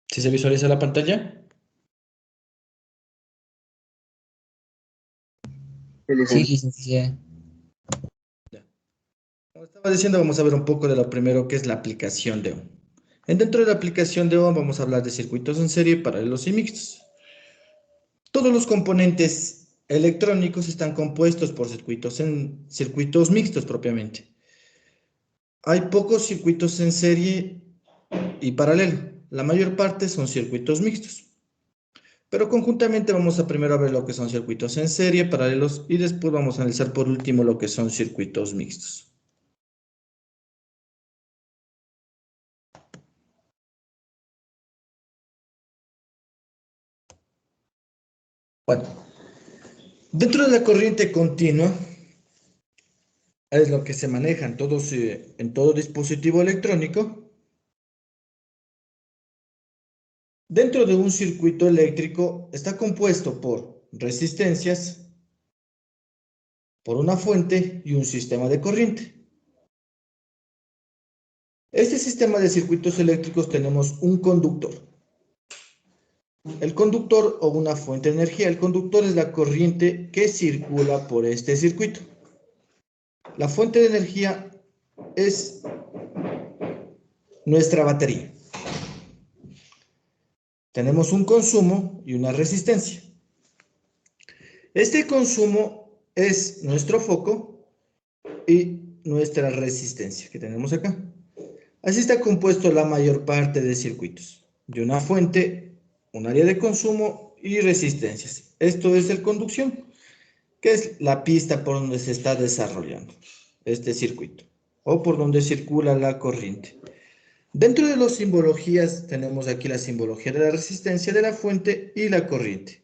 ¿Sí se visualiza la pantalla? Sí, licenciada. Ya. Como estaba diciendo, vamos a ver un poco de lo primero que es la aplicación de OM. Dentro de la aplicación de OM vamos a hablar de circuitos en serie, paralelos y mixtos. Todos los componentes electrónicos están compuestos por circuitos mixtos propiamente. Hay pocos circuitos en serie y paralelo. La mayor parte son circuitos mixtos. Pero conjuntamente vamos a primero ver lo que son circuitos en serie, paralelos, y después vamos a analizar por último lo que son circuitos mixtos. Bueno, dentro de la corriente continua es lo que se maneja en todo dispositivo electrónico. Dentro de un circuito eléctrico está compuesto por resistencias, por una fuente y un sistema de corriente. Este sistema de circuitos eléctricos tenemos un conductor. El conductor o una fuente de energía. El conductor es la corriente que circula por este circuito. La fuente de energía es nuestra batería. Tenemos un consumo y una resistencia. Este consumo es nuestro foco y nuestra resistencia que tenemos acá. Así está compuesto la mayor parte de circuitos. De una fuente, un área de consumo y resistencias. Esto es el conducción, que es la pista por donde se está desarrollando este circuito o por donde circula la corriente. Dentro de las simbologías tenemos aquí la simbología de la resistencia de la fuente y la corriente.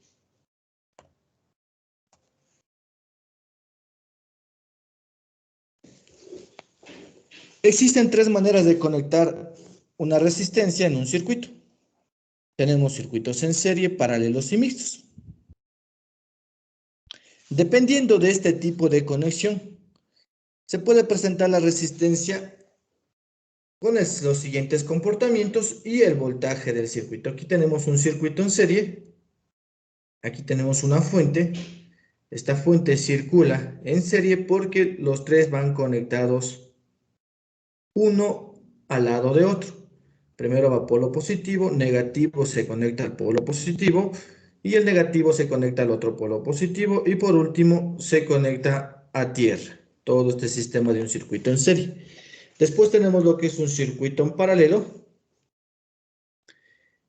Existen tres maneras de conectar una resistencia en un circuito. Tenemos circuitos en serie, paralelos y mixtos. Dependiendo de este tipo de conexión, se puede presentar la resistencia con los siguientes comportamientos y el voltaje del circuito. Aquí tenemos un circuito en serie. Aquí tenemos una fuente. Esta fuente circula en serie porque los tres van conectados uno al lado de otro. Primero va polo positivo, negativo se conecta al polo positivo y el negativo se conecta al otro polo positivo y por último se conecta a tierra. Todo este sistema de un circuito en serie. Después tenemos lo que es un circuito en paralelo,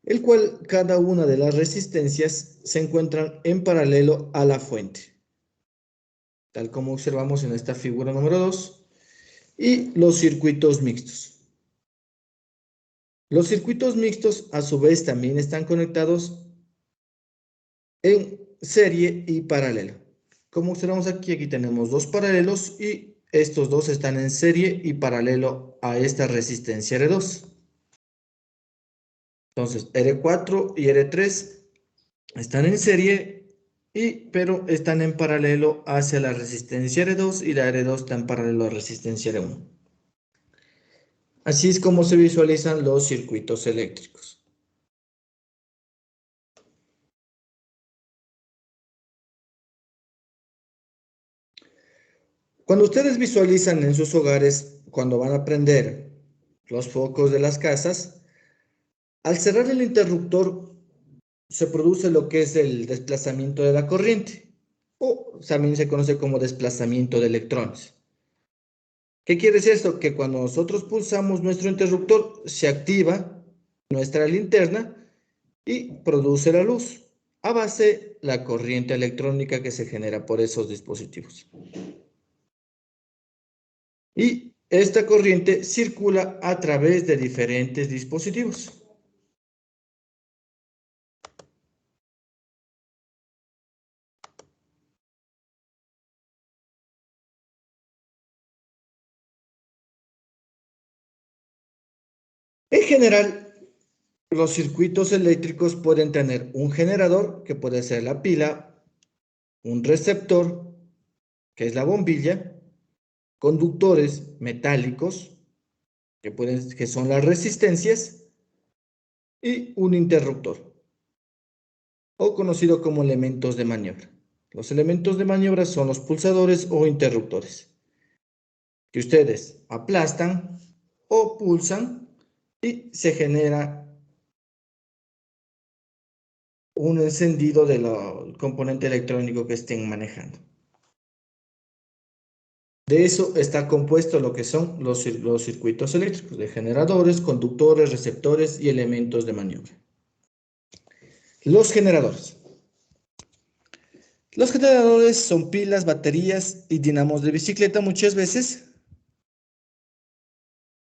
el cual cada una de las resistencias se encuentran en paralelo a la fuente, tal como observamos en esta figura número 2, y los circuitos mixtos. Los circuitos mixtos a su vez también están conectados en serie y paralelo. Como observamos aquí, aquí tenemos dos paralelos y estos dos están en serie y paralelo a esta resistencia R2. Entonces, R4 y R3 están en serie, pero están en paralelo hacia la resistencia R2 y la R2 está en paralelo a la resistencia R1. Así es como se visualizan los circuitos eléctricos. Cuando ustedes visualizan en sus hogares, cuando van a prender los focos de las casas, al cerrar el interruptor se produce lo que es el desplazamiento de la corriente, o también se conoce como desplazamiento de electrones. ¿Qué quiere decir esto? Que cuando nosotros pulsamos nuestro interruptor, se activa nuestra linterna y produce la luz a base de la corriente electrónica que se genera por esos dispositivos. Y esta corriente circula a través de diferentes dispositivos. En general, Los circuitos eléctricos pueden tener un generador, que puede ser la pila, un receptor, que es la bombilla, conductores metálicos, que son las resistencias, y un interruptor, o conocido como elementos de maniobra. Los elementos de maniobra son los pulsadores o interruptores, que ustedes aplastan o pulsan y se genera un encendido del componente electrónico que estén manejando. De eso está compuesto lo que son los circuitos eléctricos, de generadores, conductores, receptores y elementos de maniobra. Los generadores. Los generadores son pilas, baterías y dinamos de bicicleta muchas veces.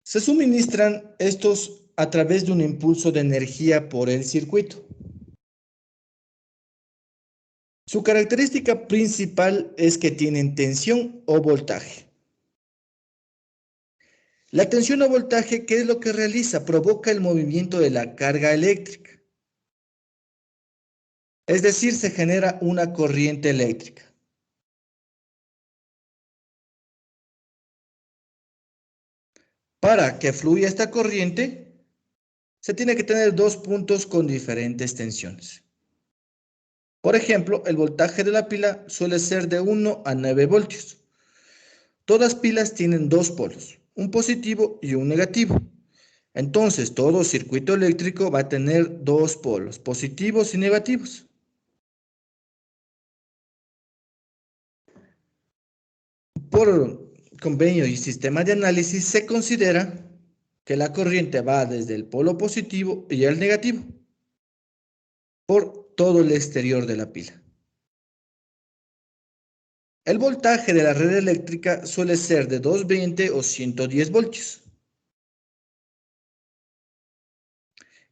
Se suministran estos a través de un impulso de energía por el circuito. Su característica principal es que tienen tensión o voltaje. La tensión o voltaje, ¿qué es lo que realiza? Provoca el movimiento de la carga eléctrica. Es decir, se genera una corriente eléctrica. Para que fluya esta corriente, se tiene que tener dos puntos con diferentes tensiones. Por ejemplo, el voltaje de la pila suele ser de 1 a 9 voltios. Todas pilas tienen dos polos, un positivo y un negativo. Entonces, todo circuito eléctrico va a tener dos polos, positivos y negativos. Por convenio y sistema de análisis se considera que la corriente va desde el polo positivo y el negativo por todo el exterior de la pila. El voltaje de la red eléctrica suele ser de 220 o 110 voltios.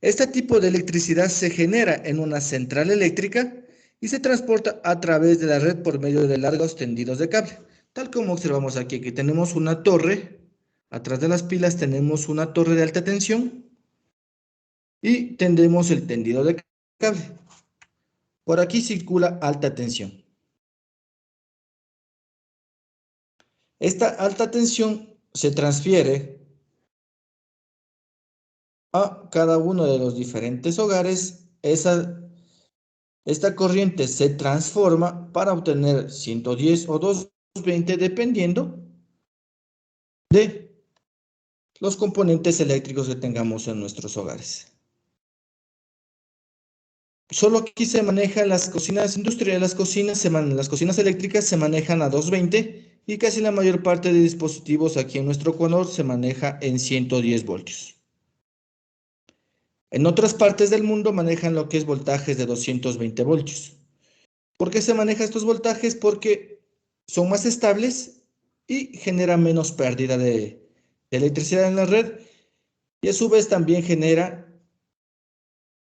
Este tipo de electricidad se genera en una central eléctrica y se transporta a través de la red por medio de largos tendidos de cable. Tal como observamos aquí, aquí tenemos una torre, atrás de las pilas tenemos una torre de alta tensión y tendremos el tendido de cable. Por aquí circula alta tensión. Esta alta tensión se transfiere a cada uno de los diferentes hogares. Esta corriente se transforma para obtener 110 o 220 dependiendo de los componentes eléctricos que tengamos en nuestros hogares. Solo aquí se manejan las cocinas industriales, las cocinas eléctricas se manejan a 220 y casi la mayor parte de dispositivos aquí en nuestro Ecuador se maneja en 110 voltios. En otras partes del mundo manejan lo que es voltajes de 220 voltios. ¿Por qué se manejan estos voltajes? Porque son más estables y generan menos pérdida de electricidad en la red y a su vez también genera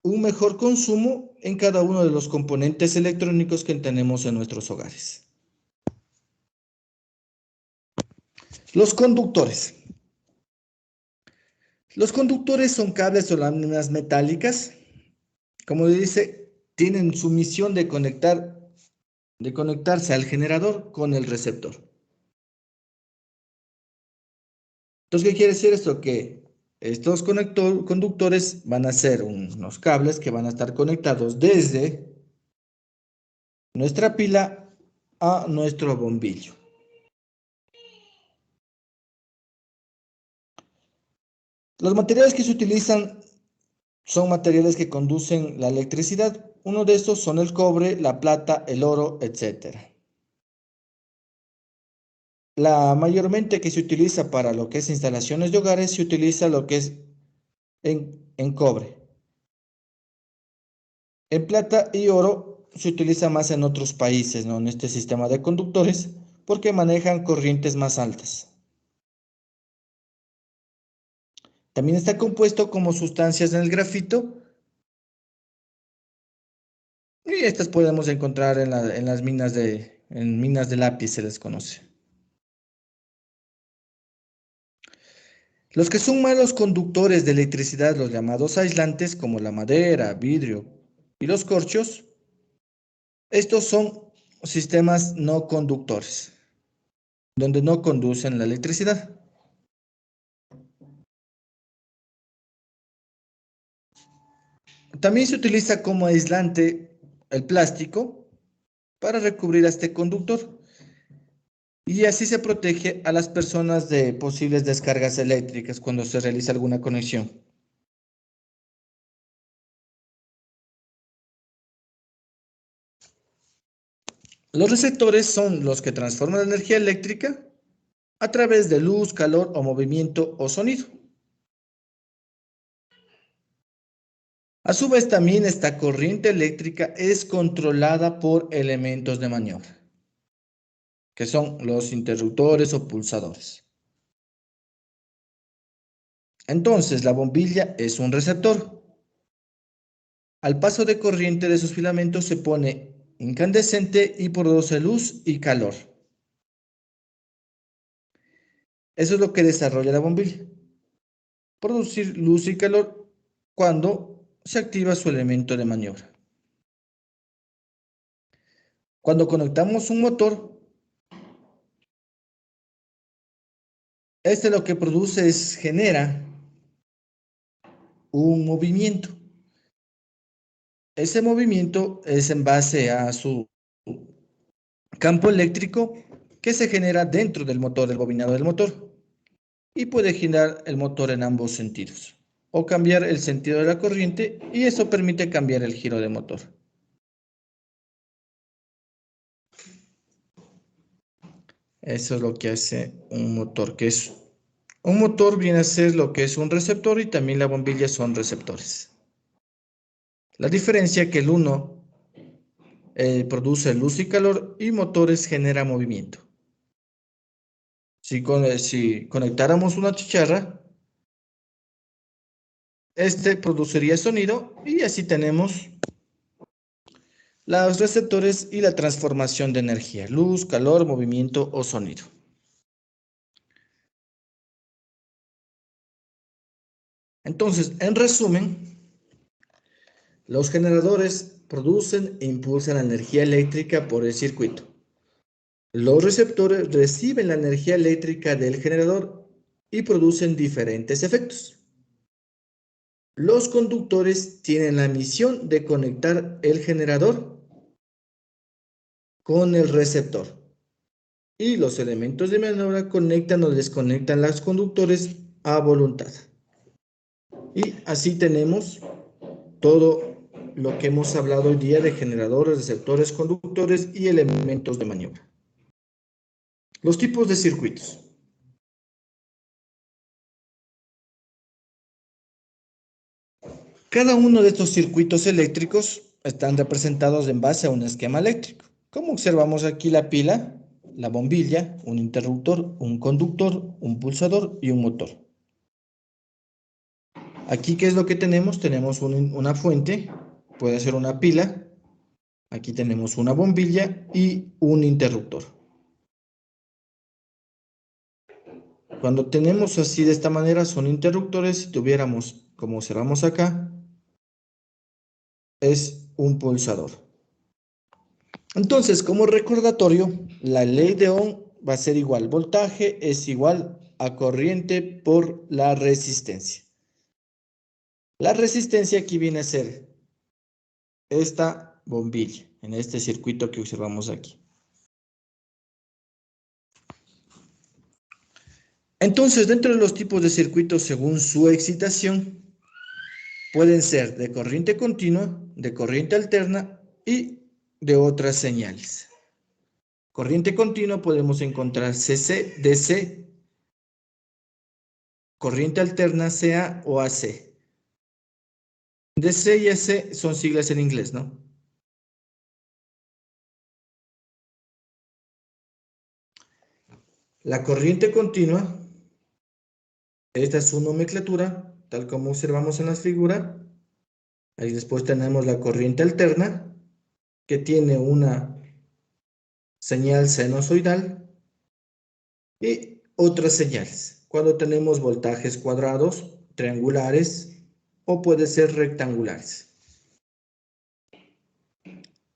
un mejor consumo en cada uno de los componentes electrónicos que tenemos en nuestros hogares. Los conductores. Los conductores son cables o láminas metálicas. Como dice, tienen su misión de conectarse al generador con el receptor. Entonces, ¿qué quiere decir esto? Que estos conductores van a ser unos cables que van a estar conectados desde nuestra pila a nuestro bombillo. Los materiales que se utilizan son materiales que conducen la electricidad. Uno de estos son el cobre, la plata, el oro, etc. La mayormente que se utiliza para lo que es instalaciones de hogares se utiliza lo que es en cobre. En plata y oro se utiliza más en otros países, ¿no? En este sistema de conductores, porque manejan corrientes más altas. También está compuesto como sustancias en el grafito, y estas podemos encontrar en las minas de lápiz, se les conoce. Los que son malos conductores de electricidad, los llamados aislantes, como la madera, vidrio y los corchos, estos son sistemas no conductores, donde no conducen la electricidad. También se utiliza como aislante el plástico para recubrir a este conductor y así se protege a las personas de posibles descargas eléctricas cuando se realiza alguna conexión. Los receptores son los que transforman la energía eléctrica a través de luz, calor o movimiento o sonido. A su vez, también esta corriente eléctrica es controlada por elementos de maniobra, que son los interruptores o pulsadores. Entonces, la bombilla es un receptor. Al paso de corriente de sus filamentos se pone incandescente y produce luz y calor. Eso es lo que desarrolla la bombilla. Producir luz y calor cuando se activa su elemento de maniobra. Cuando conectamos un motor, este lo que produce es genera un movimiento. Ese movimiento es en base a su campo eléctrico que se genera dentro del motor, del bobinado del motor, y puede girar el motor en ambos sentidos o cambiar el sentido de la corriente y eso permite cambiar el giro del motor. Eso es lo que hace un motor, que es un motor viene a ser lo que es un receptor y también la bombilla son receptores. La diferencia es que el uno produce luz y calor y motores genera movimiento. Si conectáramos una chicharra, este produciría sonido y así tenemos los receptores y la transformación de energía, luz, calor, movimiento o sonido. Entonces, en resumen, los generadores producen e impulsan la energía eléctrica por el circuito. Los receptores reciben la energía eléctrica del generador y producen diferentes efectos. Los conductores tienen la misión de conectar el generador con el receptor. Y los elementos de maniobra conectan o desconectan los conductores a voluntad. Y así tenemos todo lo que hemos hablado hoy día de generadores, receptores, conductores y elementos de maniobra. Los tipos de circuitos. Cada uno de estos circuitos eléctricos están representados en base a un esquema eléctrico. Como observamos aquí la pila, la bombilla, un interruptor, un conductor, un pulsador y un motor. Aquí, ¿qué es lo que tenemos? Tenemos una fuente, puede ser una pila. Aquí tenemos una bombilla y un interruptor. Cuando tenemos así de esta manera son interruptores. Si tuviéramos, como observamos acá, es un pulsador. Entonces, como recordatorio, la ley de Ohm va a ser igual. Voltaje es igual a corriente por la resistencia. La resistencia aquí viene a ser esta bombilla, en este circuito que observamos aquí. Entonces, dentro de los tipos de circuitos, según su excitación, pueden ser de corriente continua, de corriente alterna y de otras señales. Corriente continua podemos encontrar CC, DC, corriente alterna CA o AC. DC y AC son siglas en inglés, ¿no? La corriente continua, esta es su nomenclatura, tal como observamos en la figura. Ahí después tenemos la corriente alterna, que tiene una señal sinusoidal y otras señales. cuando tenemos voltajes cuadrados, triangulares o puede ser rectangulares.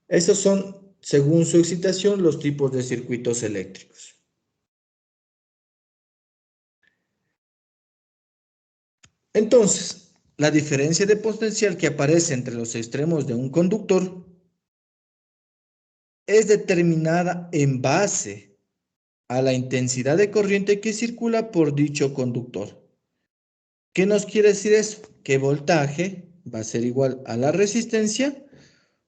Esos son, según su excitación, los tipos de circuitos eléctricos. Entonces, la diferencia de potencial que aparece entre los extremos de un conductor es determinada en base a la intensidad de corriente que circula por dicho conductor. ¿Qué nos quiere decir eso? Que voltaje va a ser igual a la resistencia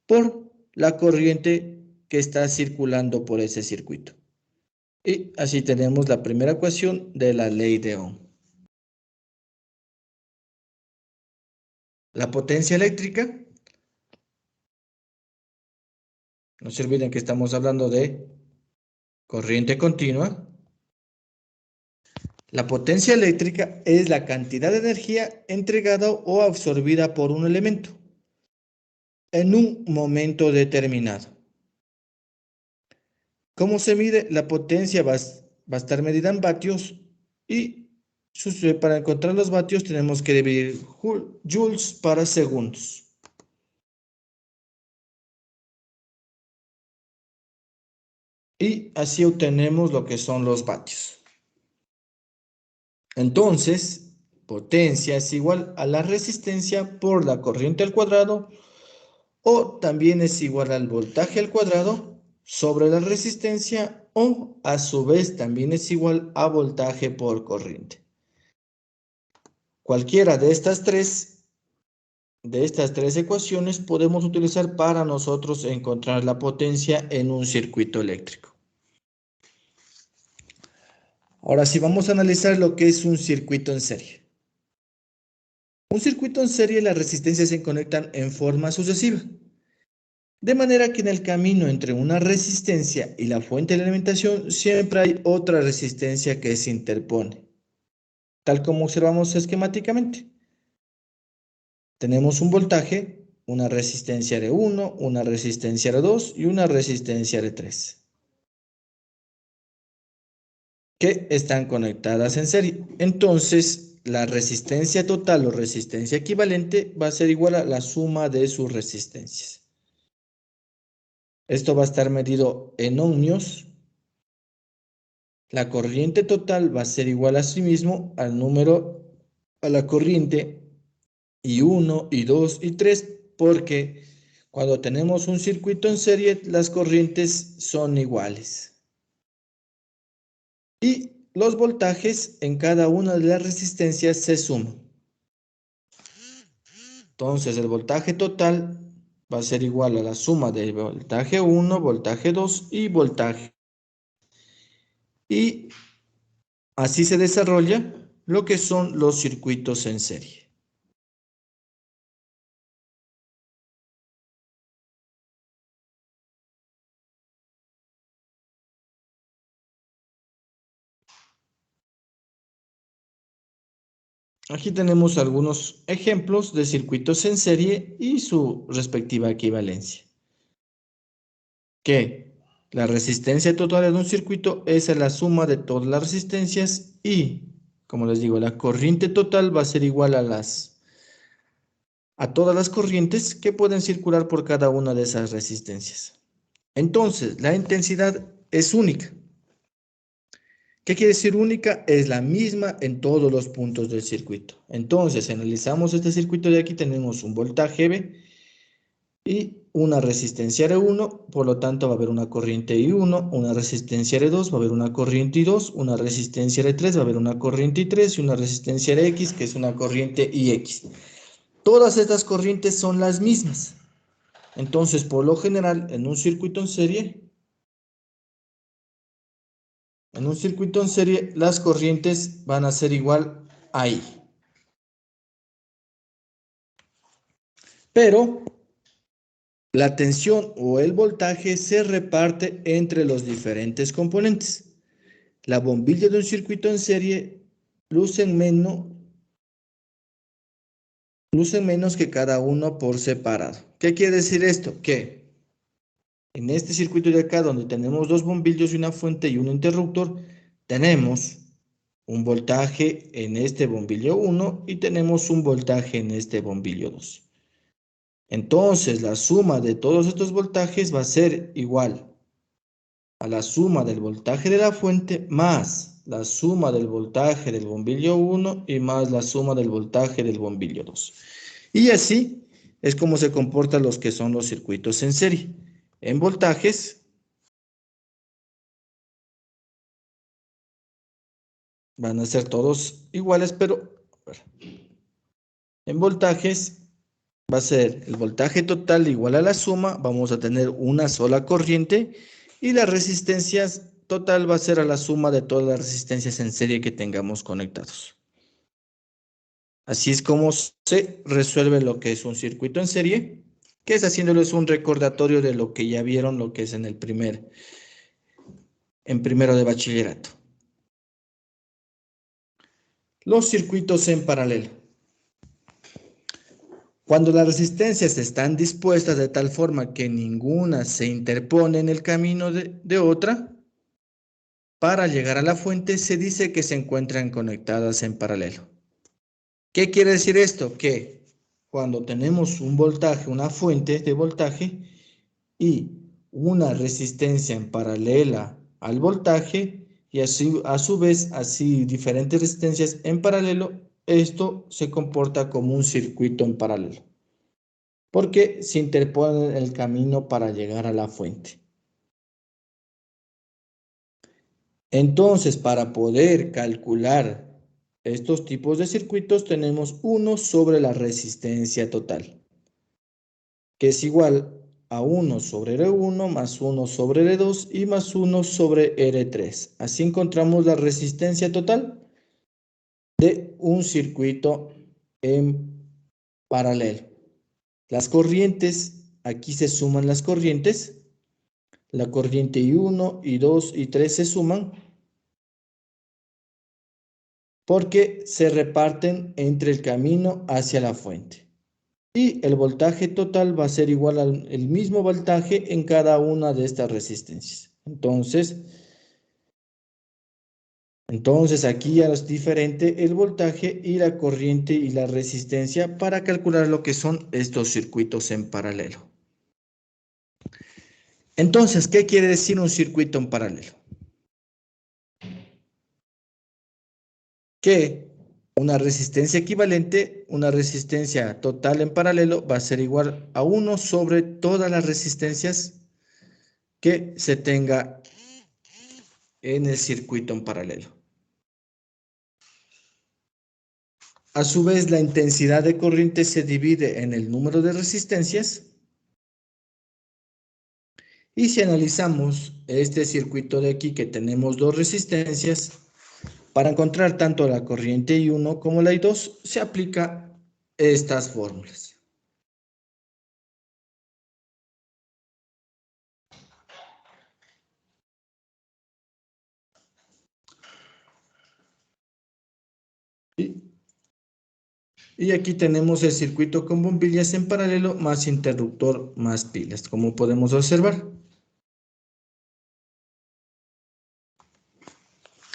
por la corriente que está circulando por ese circuito. Y así tenemos la primera ecuación de la ley de Ohm. La potencia eléctrica, no se olviden que estamos hablando de corriente continua. La potencia eléctrica es la cantidad de energía entregada o absorbida por un elemento en un momento determinado. ¿Cómo se mide? La potencia va a estar medida en vatios y para encontrar los vatios tenemos que dividir joules para segundos. Y así obtenemos lo que son los vatios. Entonces, potencia es igual a la resistencia por la corriente al cuadrado o también es igual al voltaje al cuadrado sobre la resistencia o a su vez también es igual a voltaje por corriente. Cualquiera de estas tres ecuaciones podemos utilizar para nosotros encontrar la potencia en un circuito eléctrico. Ahora sí vamos a analizar lo que es un circuito en serie. Un circuito en serie, las resistencias se conectan en forma sucesiva. De manera que en el camino entre una resistencia y la fuente de alimentación siempre hay otra resistencia que se interpone, tal como observamos esquemáticamente. Tenemos un voltaje, una resistencia R1, una resistencia R2 y una resistencia R3, que están conectadas en serie. Entonces, la resistencia total o resistencia equivalente va a ser igual a la suma de sus resistencias. Esto va a estar medido en ohmios. La corriente total va a ser igual a sí mismo al número, a la corriente y 1, y 2, y 3, porque cuando tenemos un circuito en serie, las corrientes son iguales. Y los voltajes en cada una de las resistencias se suman. Entonces, el voltaje total va a ser igual a la suma del voltaje 1, voltaje 2 y voltaje. Y así se desarrolla lo que son los circuitos en serie. Aquí tenemos algunos ejemplos de circuitos en serie y su respectiva equivalencia. Que la resistencia total de un circuito es la suma de todas las resistencias y, como les digo, la corriente total va a ser igual a todas las corrientes que pueden circular por cada una de esas resistencias. Entonces, la intensidad es única. ¿Qué quiere decir única? Es la misma en todos los puntos del circuito. Entonces, analizamos este circuito de aquí, tenemos un voltaje V y una resistencia R1, por lo tanto va a haber una corriente I1, una resistencia R2, va a haber una corriente I2, una resistencia R3, va a haber una corriente I3 y una resistencia RX, que es una corriente IX. Todas estas corrientes son las mismas. Entonces, por lo general, en un circuito en serie, las corrientes van a ser igual a I. Pero la tensión o el voltaje se reparte entre los diferentes componentes. La bombilla de un circuito en serie lucen menos que cada uno por separado. ¿Qué quiere decir esto? Que en este circuito de acá, donde tenemos dos bombillos y una fuente y un interruptor, tenemos un voltaje en este bombillo 1 y tenemos un voltaje en este bombillo 2. Entonces, la suma de todos estos voltajes va a ser igual a la suma del voltaje de la fuente más la suma del voltaje del bombillo 1 y más la suma del voltaje del bombillo 2. Y así es como se comportan los que son los circuitos en serie. En voltajes van a ser todos iguales, pero en voltajes va a ser el voltaje total igual a la suma, vamos a tener una sola corriente y la resistencia total va a ser a la suma de todas las resistencias en serie que tengamos conectados. Así es como se resuelve lo que es un circuito en serie, que es haciéndoles un recordatorio de lo que ya vieron, lo que es en primero de bachillerato. Los circuitos en paralelo. Cuando las resistencias están dispuestas de tal forma que ninguna se interpone en el camino de otra, para llegar a la fuente se dice que se encuentran conectadas en paralelo. ¿Qué quiere decir esto? Que cuando tenemos un voltaje, una fuente de voltaje y una resistencia en paralela al voltaje y así, a su vez así diferentes resistencias en paralelo, esto se comporta como un circuito en paralelo, porque se interpone el camino para llegar a la fuente. Entonces, para poder calcular estos tipos de circuitos, tenemos 1 sobre la resistencia total, que es igual a 1 sobre R1 más 1 sobre R2 y más 1 sobre R3. Así encontramos la resistencia total de un circuito en paralelo. Las corrientes, aquí se suman las corrientes. La corriente I1, I2 y 3 se suman porque se reparten entre el camino hacia la fuente. Y el voltaje total va a ser igual al mismo voltaje en cada una de estas resistencias. Entonces aquí ya es diferente el voltaje y la corriente y la resistencia para calcular lo que son estos circuitos en paralelo. Entonces, ¿qué quiere decir un circuito en paralelo? Que una resistencia equivalente, una resistencia total en paralelo va a ser igual a 1 sobre todas las resistencias que se tenga en el circuito en paralelo. A su vez, la intensidad de corriente se divide en el número de resistencias. Y si analizamos este circuito de aquí que tenemos dos resistencias, para encontrar tanto la corriente I1 como la I2, se aplica estas fórmulas. Y aquí tenemos el circuito con bombillas en paralelo más interruptor más pilas, como podemos observar.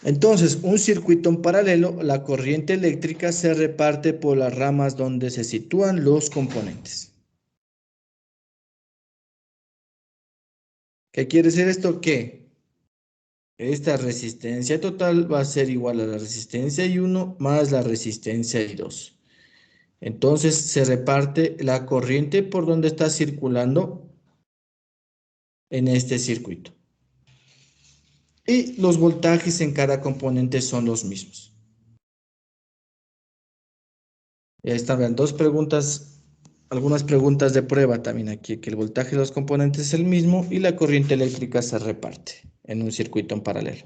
Entonces, un circuito en paralelo, la corriente eléctrica se reparte por las ramas donde se sitúan los componentes. ¿Qué quiere decir esto? Que esta resistencia total va a ser igual a la resistencia I1 más la resistencia I2. Entonces, se reparte la corriente por donde está circulando en este circuito. Y los voltajes en cada componente son los mismos. Y ahí están dos preguntas, algunas preguntas de prueba también aquí, que el voltaje de los componentes es el mismo y la corriente eléctrica se reparte en un circuito en paralelo.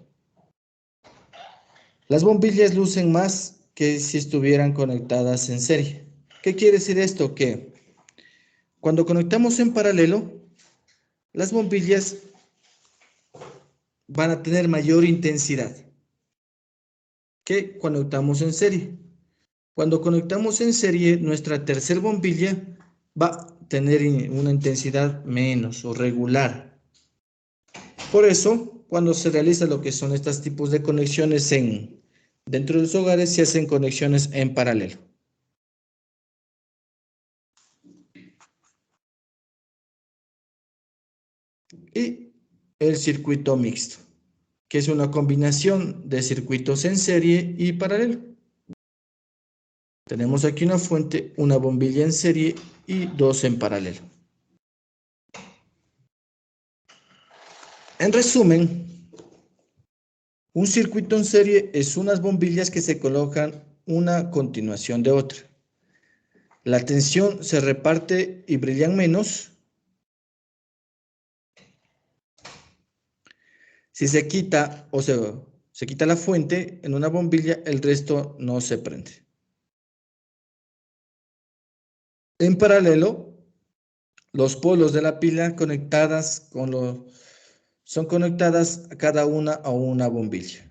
Las bombillas lucen más que si estuvieran conectadas en serie. ¿Qué quiere decir esto? Que cuando conectamos en paralelo, las bombillas van a tener mayor intensidad que cuando conectamos en serie. Cuando conectamos en serie, nuestra tercer bombilla va a tener una intensidad menos o regular. Por eso, cuando se realiza lo que son estos tipos de conexiones en Dentro de los hogares se hacen conexiones en paralelo. Y el circuito mixto, que es una combinación de circuitos en serie y paralelo. Tenemos aquí una fuente, una bombilla en serie y dos en paralelo. En resumen, un circuito en serie es unas bombillas que se colocan una a continuación de otra. La tensión se reparte y brillan menos. Si se quita o se quita la fuente en una bombilla, el resto no se prende. En paralelo, los polos de la pila son conectadas a cada una a una bombilla.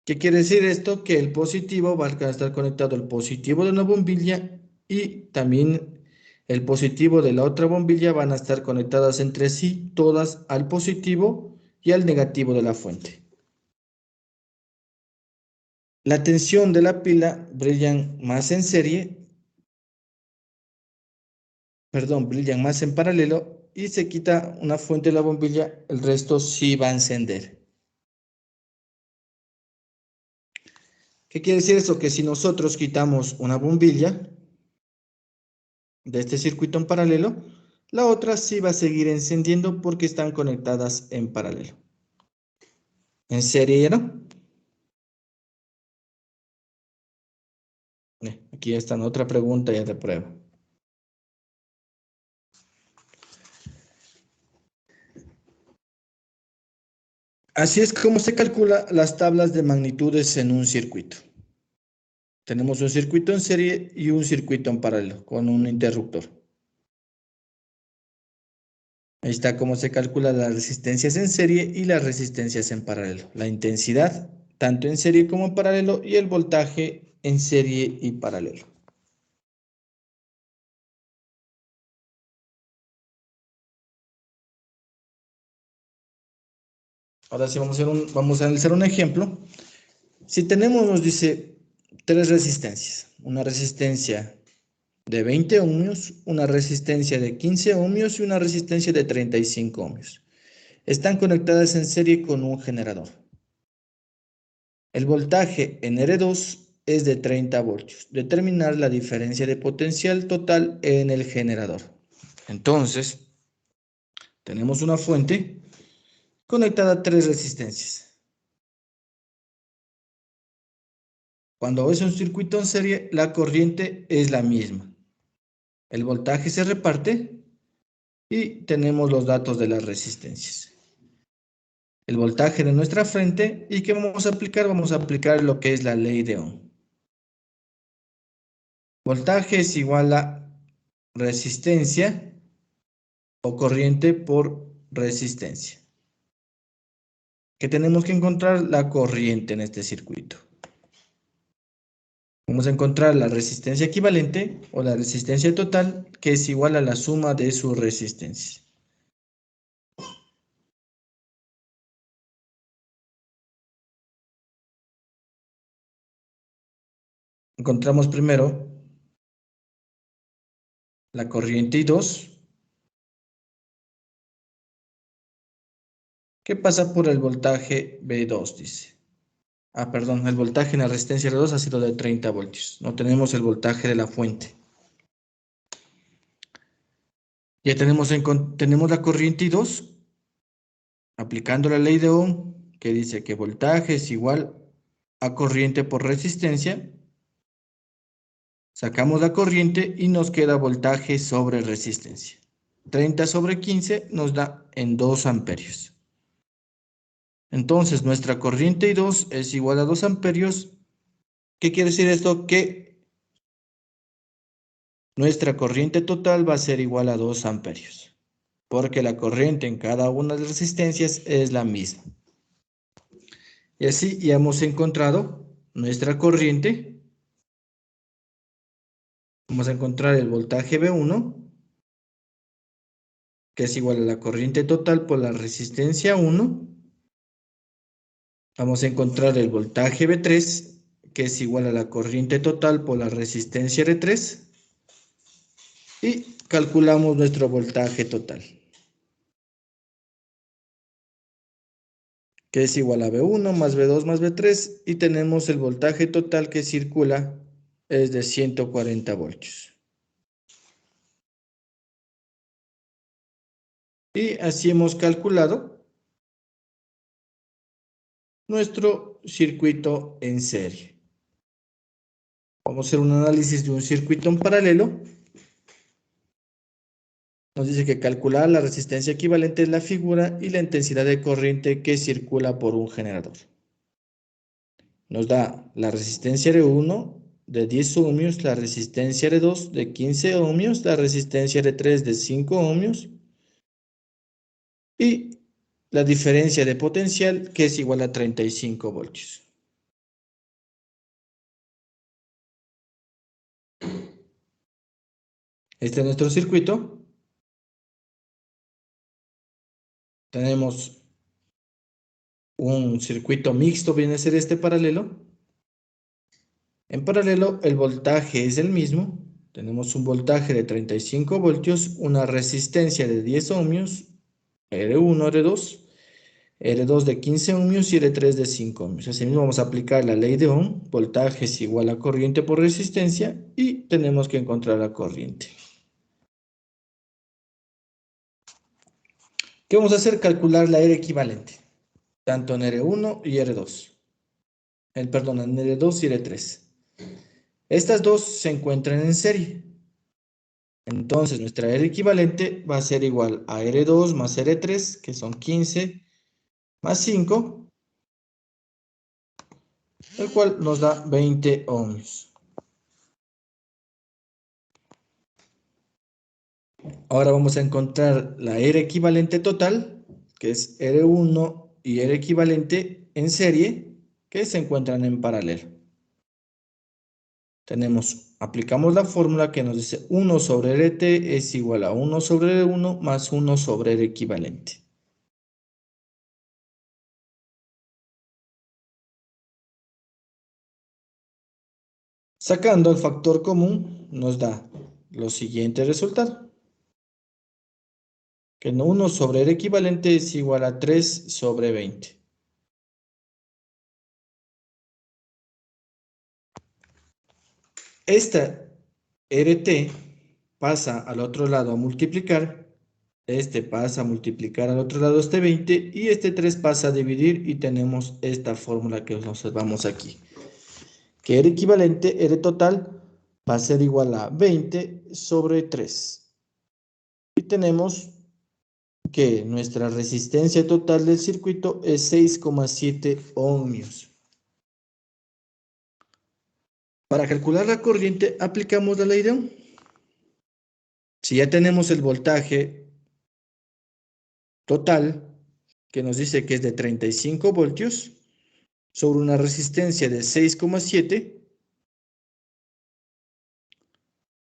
¿Qué quiere decir esto? Que el positivo va a estar conectado al positivo de una bombilla y también el positivo de la otra bombilla van a estar conectadas entre sí, todas al positivo y al negativo de la fuente. La tensión de la pila brillan más en serie, brillan más en paralelo y se quita una fuente de la bombilla, el resto sí va a encender. ¿Qué quiere decir eso? Que si nosotros quitamos una bombilla de este circuito en paralelo, la otra sí va a seguir encendiendo porque están conectadas en paralelo. ¿En serie ya no? Aquí está otra pregunta ya de prueba. Así es como se calcula las tablas de magnitudes en un circuito. Tenemos un circuito en serie y un circuito en paralelo con un interruptor. Ahí está cómo se calcula las resistencias en serie y las resistencias en paralelo. La intensidad, tanto en serie como en paralelo, y el voltaje en serie y paralelo. Ahora sí vamos a analizar un ejemplo. Si tenemos, nos dice, tres resistencias. Una resistencia de 20 ohmios, una resistencia de 15 ohmios y una resistencia de 35 ohmios. Están conectadas en serie con un generador. El voltaje en R2 es de 30 voltios. Determinar la diferencia de potencial total en el generador. Entonces, tenemos una fuente conectada a tres resistencias. Cuando es un circuito en serie, la corriente es la misma. El voltaje se reparte y tenemos los datos de las resistencias. El voltaje de nuestra fuente, ¿y qué vamos a aplicar? Vamos a aplicar lo que es la ley de Ohm. Voltaje es igual a resistencia o corriente por resistencia. ¿Qué tenemos que encontrar? La corriente en este circuito. Vamos a encontrar la resistencia equivalente o la resistencia total, que es igual a la suma de sus resistencias. Encontramos primero la corriente I2, que pasa por el voltaje B2, dice. Perdón, el voltaje en la resistencia R2 ha sido de 30 voltios. No tenemos el voltaje de la fuente. Ya tenemos la corriente I2, aplicando la ley de Ohm, que dice que voltaje es igual a corriente por resistencia. Sacamos la corriente y nos queda voltaje sobre resistencia. 30 sobre 15 nos da en 2 amperios. Entonces, nuestra corriente I2 es igual a 2 amperios. ¿Qué quiere decir esto? Que nuestra corriente total va a ser igual a 2 amperios, porque la corriente en cada una de las resistencias es la misma. Y así ya hemos encontrado nuestra corriente. Vamos a encontrar el voltaje B1, que es igual a la corriente total por la resistencia 1, Vamos a encontrar el voltaje V3, que es igual a la corriente total por la resistencia R3. Y calculamos nuestro voltaje total, que es igual a V1 más V2 más V3. Y tenemos el voltaje total que circula es de 140 voltios. Y así hemos calculado nuestro circuito en serie. Vamos a hacer un análisis de un circuito en paralelo. Nos dice que calcular la resistencia equivalente es la figura y la intensidad de corriente que circula por un generador. Nos da la resistencia R1 de 10 ohmios, la resistencia R2 de 15 ohmios, la resistencia R3 de 5 ohmios y la diferencia de potencial que es igual a 35 voltios. Este es nuestro circuito. Tenemos un circuito mixto, viene a ser este paralelo. En paralelo, el voltaje es el mismo. Tenemos un voltaje de 35 voltios, una resistencia de 10 ohmios, R1, R2, R2 de 15 ohmios y R3 de 5 ohmios. Asimismo, vamos a aplicar la ley de Ohm. Voltaje es igual a corriente por resistencia y tenemos que encontrar la corriente. ¿Qué vamos a hacer? Calcular la R equivalente, tanto en R1 y R2. Perdón, en R2 y R3. Estas dos se encuentran en serie. Entonces, nuestra R equivalente va a ser igual a R2 más R3, que son 15, más 5, el cual nos da 20 ohmios. Ahora vamos a encontrar la R equivalente total, que es R1 y R equivalente en serie, que se encuentran en paralelo. Aplicamos la fórmula que nos dice 1 sobre RT es igual a 1 sobre R1 más 1 sobre R equivalente. Sacando el factor común nos da lo siguiente resultado. Que 1 sobre R equivalente es igual a 3 sobre 20. Esta RT pasa al otro lado a multiplicar. Este pasa a multiplicar al otro lado este 20 y este 3 pasa a dividir y tenemos esta fórmula que observamos aquí. Que R equivalente, R total, va a ser igual a 20 sobre 3. Y tenemos que nuestra resistencia total del circuito es 6,7 ohmios. Para calcular la corriente, aplicamos la ley de Ohm. Si ya tenemos el voltaje total, que nos dice que es de 35 voltios, sobre una resistencia de 6,7,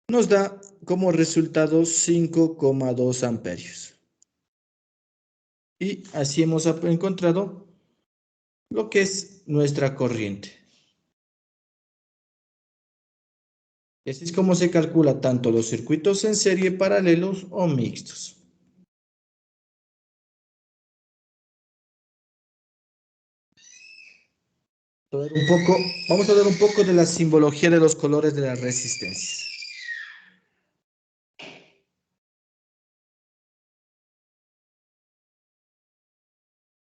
nos da como resultado 5,2 amperios. Y así hemos encontrado lo que es nuestra corriente. Así es como se calcula tanto los circuitos en serie, paralelos o mixtos. Vamos a ver un poco de la simbología de los colores de las resistencias.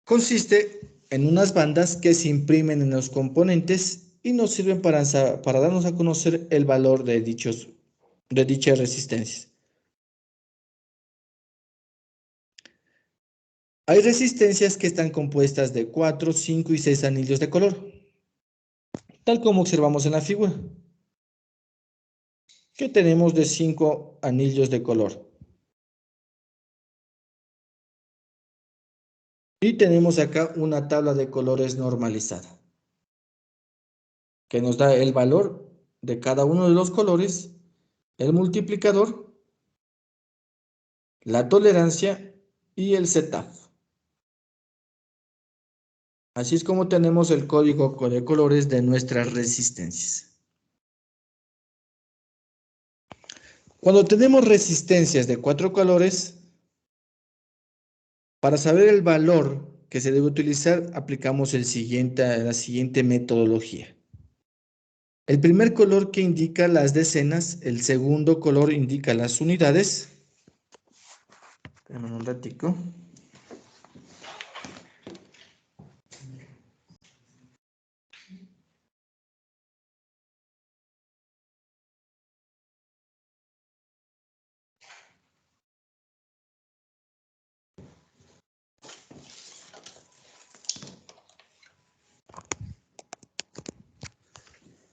Consiste en unas bandas que se imprimen en los componentes y nos sirven para darnos a conocer el valor de dichas resistencias. Hay resistencias que están compuestas de 4, 5 y 6 anillos de color, tal como observamos en la figura, que tenemos de 5 anillos de color. Y tenemos acá una tabla de colores normalizada, que nos da el valor de cada uno de los colores, el multiplicador, la tolerancia y el setup. Así es como tenemos el código de colores de nuestras resistencias. Cuando tenemos resistencias de 4 colores, para saber el valor que se debe utilizar, aplicamos la siguiente metodología. El primer color que indica las decenas, el segundo color indica las unidades. Espérame un ratico.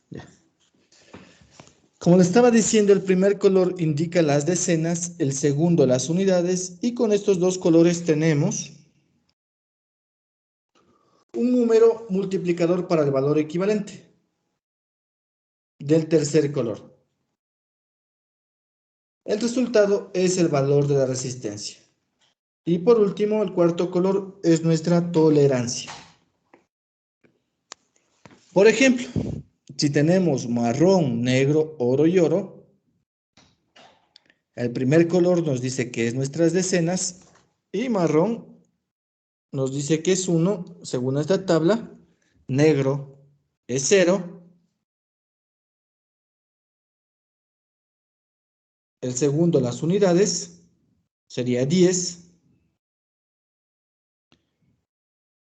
Ya. Como le estaba diciendo, el primer color indica las decenas, el segundo las unidades, y con estos dos colores tenemos un número multiplicador para el valor equivalente del tercer color. El resultado es el valor de la resistencia. Y por último, el cuarto color es nuestra tolerancia. Por ejemplo, si tenemos marrón, negro, oro y oro, el primer color nos dice que es nuestras decenas y marrón nos dice que es 1, según esta tabla, negro es 0, el segundo las unidades sería 10,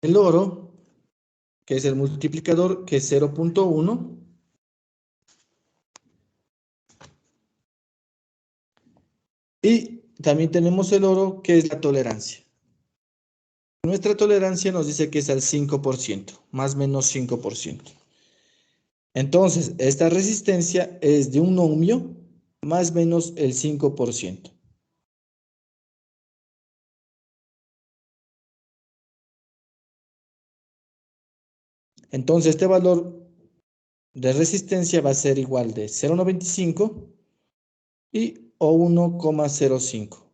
el oro, que es el multiplicador, que es 0.1, y también tenemos el oro, que es la tolerancia. Nuestra tolerancia nos dice que es al 5%, más o menos 5%. Entonces, esta resistencia es de un ohmio más o menos el 5%. Entonces, este valor de resistencia va a ser igual de 0.95 y o 1,05.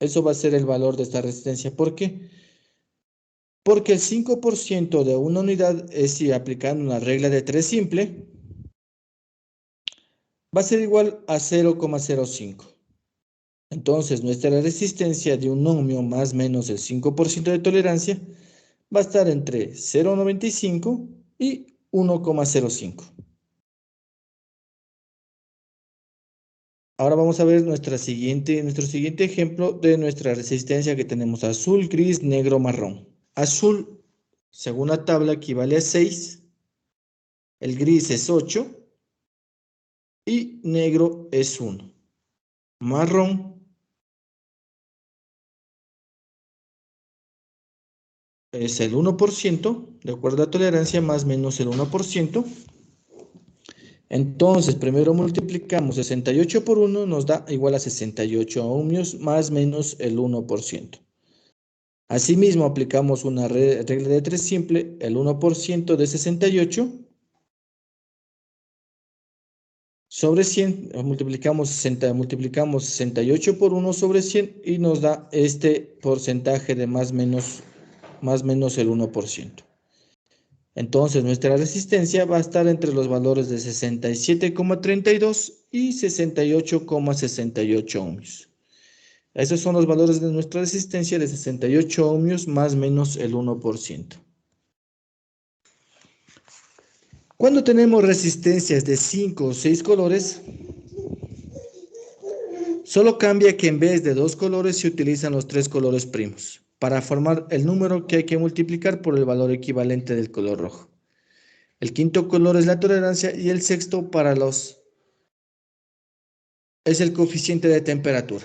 Eso va a ser el valor de esta resistencia. ¿Por qué? Porque el 5% de una unidad es, si aplicando una regla de 3 simple, va a ser igual a 0,05. Entonces, nuestra resistencia de un ohmio más o menos el 5% de tolerancia va a estar entre 0,95 y 1,05. Ahora vamos a ver nuestro siguiente ejemplo de nuestra resistencia que tenemos: azul, gris, negro, marrón. Azul, según la tabla, equivale a 6, el gris es 8 y negro es 1. Marrón es el 1%, de acuerdo a tolerancia, más o menos el 1%. Entonces, primero multiplicamos 68 por 1, nos da igual a 68 ohmios, más o menos el 1%. Asimismo, aplicamos una regla de 3 simple, el 1% de 68 sobre 100, multiplicamos 68 por 1 sobre 100 y nos da este porcentaje de más o menos el 1%. Entonces, nuestra resistencia va a estar entre los valores de 67,32 y 68,68 ohmios. Esos son los valores de nuestra resistencia de 68 ohmios más o menos el 1%. Cuando tenemos resistencias de 5 o 6 colores, solo cambia que en vez de 2 colores se utilizan los 3 colores primos para formar el número que hay que multiplicar por el valor equivalente del color rojo. El quinto color es la tolerancia y el sexto es el coeficiente de temperatura.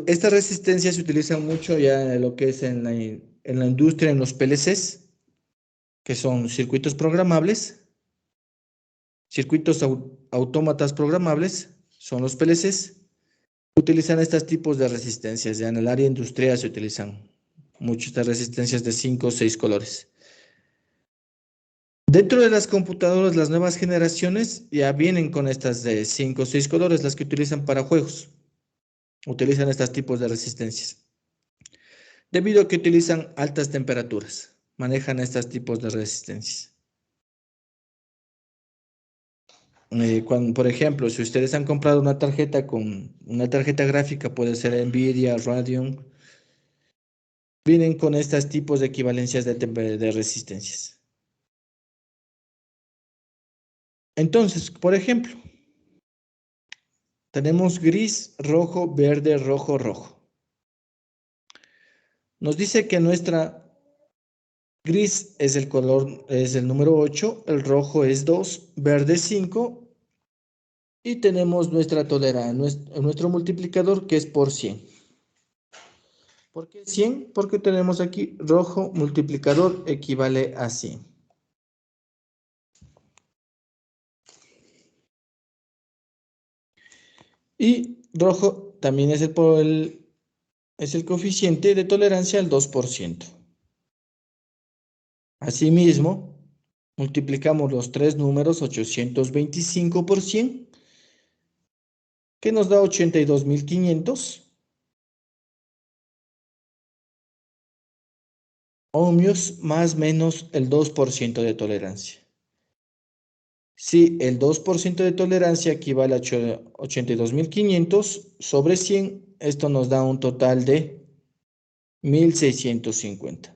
Estas resistencias se utilizan mucho ya en lo que es en la industria, en los PLCs, que son circuitos programables, circuitos autómatas programables, son los PLCs. Utilizan estos tipos de resistencias. Ya en el área industrial se utilizan mucho estas resistencias de 5 o 6 colores. Dentro de las computadoras, las nuevas generaciones ya vienen con estas de 5 o 6 colores, las que utilizan para juegos. utilizan estos tipos de resistencias. Debido a que utilizan altas temperaturas, manejan estos tipos de resistencias. Por ejemplo, si ustedes han comprado una tarjeta gráfica, puede ser Nvidia, Radeon, vienen con estos tipos de equivalencias de resistencias. Entonces, por ejemplo, tenemos gris, rojo, verde, rojo, rojo. Nos dice que nuestra gris es el color, es el número 8, el rojo es 2, verde 5, y tenemos nuestra tolerancia, nuestro multiplicador que es por 100. ¿Por qué 100? Porque tenemos aquí rojo multiplicador equivale a 100. Y rojo también es el coeficiente de tolerancia al 2%. Asimismo, multiplicamos los tres números 825 por 100, que nos da 82.500 ohmios más menos el 2% de tolerancia. Si el 2% de tolerancia equivale a 82.500 sobre 100, esto nos da un total de 1.650.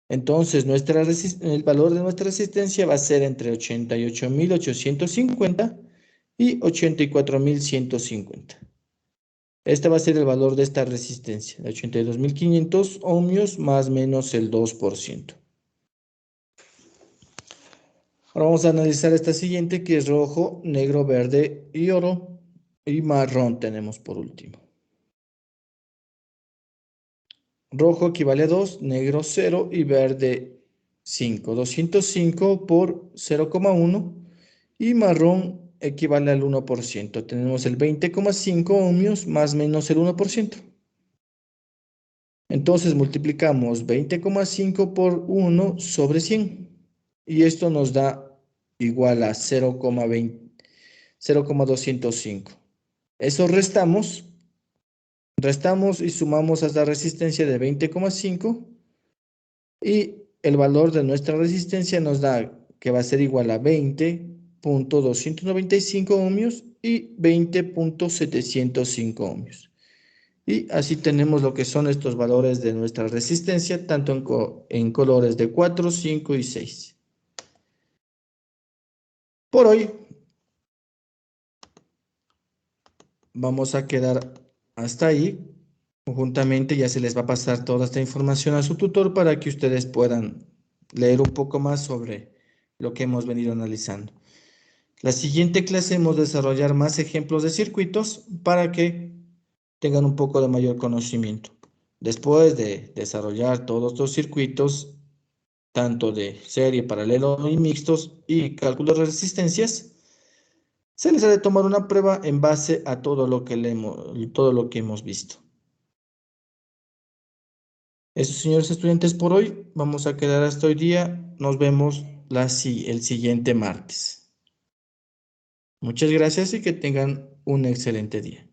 Entonces, el valor de nuestra resistencia va a ser entre 88.850 y 84.150. Este va a ser el valor de esta resistencia, de 82.500 ohmios más menos el 2%. Ahora vamos a analizar esta siguiente, que es rojo, negro, verde y oro, y marrón tenemos por último. Rojo equivale a 2, negro 0 y verde 5. 205 por 0,1 y marrón equivale al 1%. Tenemos el 20,5 ohmios más menos el 1%. Entonces multiplicamos 20,5 por 1 sobre 100. Y esto nos da igual a 0,205. Eso restamos y sumamos a la resistencia de 20,5 y el valor de nuestra resistencia nos da que va a ser igual a 20.295 ohmios y 20.705 ohmios. Y así tenemos lo que son estos valores de nuestra resistencia, tanto en colores de 4, 5 y 6. Por hoy vamos a quedar hasta ahí. Conjuntamente ya se les va a pasar toda esta información a su tutor para que ustedes puedan leer un poco más sobre lo que hemos venido analizando. La siguiente clase hemos de desarrollar más ejemplos de circuitos para que tengan un poco de mayor conocimiento. Después de desarrollar todos estos circuitos, tanto de serie, paralelo y mixtos y cálculo de resistencias, se les ha de tomar una prueba en base a todo lo que hemos visto. Eso, señores estudiantes, por hoy. Vamos a quedar hasta hoy día. Nos vemos el siguiente martes. Muchas gracias y que tengan un excelente día.